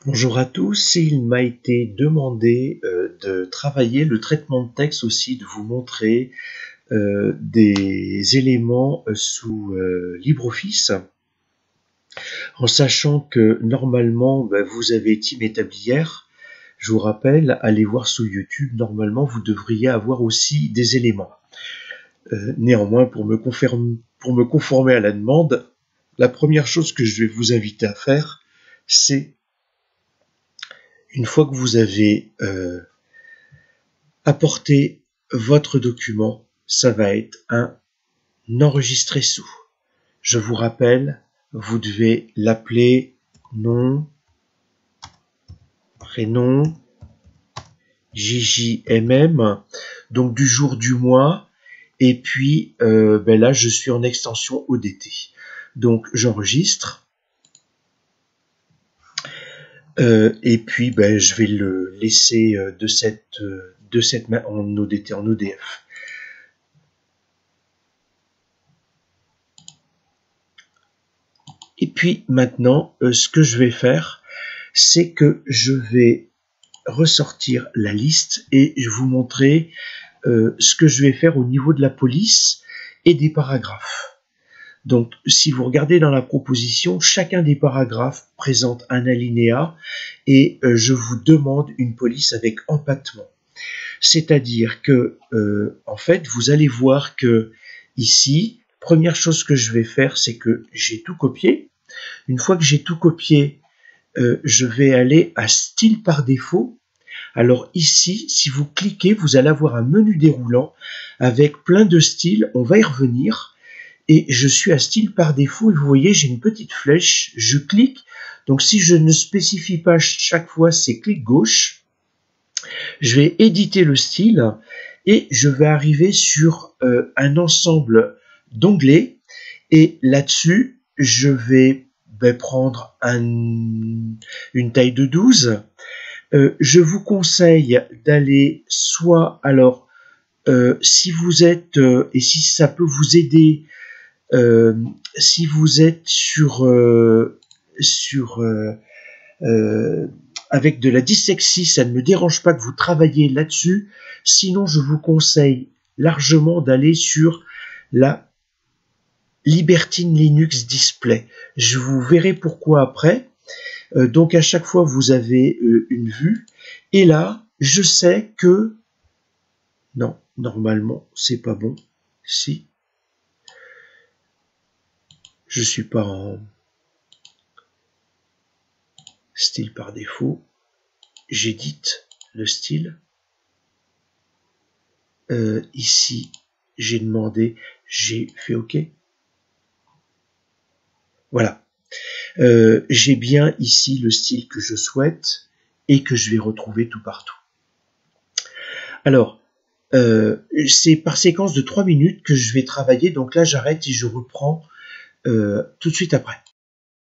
Bonjour à tous, il m'a été demandé de travailler le traitement de texte aussi, de vous montrer des éléments sous LibreOffice, en sachant que normalement vous avez Team établi. Je vous rappelle, allez voir sous YouTube, normalement vous devriez avoir aussi des éléments. Néanmoins, pour me conformer à la demande, la première chose que je vais vous inviter à faire, c'est une fois que vous avez apporté votre document, ça va être un enregistré sous. Je vous rappelle, vous devez l'appeler nom, prénom, JJMM, donc du jour du mois, et puis là je suis en extension ODT. Donc j'enregistre. Et puis je vais le laisser de cette main en ODT, en ODF. Et puis maintenant, ce que je vais faire, c'est que je vais ressortir la liste et je vous montrer ce que je vais faire au niveau de la police et des paragraphes. Donc, si vous regardez dans la proposition, chacun des paragraphes présente un alinéa et je vous demande une police avec empattement. C'est-à-dire que, en fait, vous allez voir que ici, première chose que je vais faire, c'est que j'ai tout copié. Une fois que j'ai tout copié, je vais aller à style par défaut. Alors ici, si vous cliquez, vous allez avoir un menu déroulant avec plein de styles. On va y revenir. Et je suis à style par défaut et vous voyez, j'ai une petite flèche, je clique. Donc si je ne spécifie pas chaque fois, c'est clic gauche. Je vais éditer le style et je vais arriver sur un ensemble d'onglets. Et là-dessus, je vais prendre une taille de 12. Je vous conseille d'aller soit, alors, si vous êtes, et si ça peut vous aider, si vous êtes avec de la dyslexie, ça ne me dérange pas que vous travailliez là-dessus. Sinon, je vous conseille largement d'aller sur la Libertine Linux Display. Je vous verrai pourquoi après. Donc à chaque fois, vous avez une vue. Et là, je sais que... Non, normalement, c'est pas bon. Si. Je suis pas en style par défaut. J'édite le style. Ici, j'ai demandé, j'ai fait OK. Voilà. J'ai bien ici le style que je souhaite et que je vais retrouver tout partout. Alors, c'est par séquence de 3 minutes que je vais travailler. Donc là, j'arrête et je reprends tout de suite après.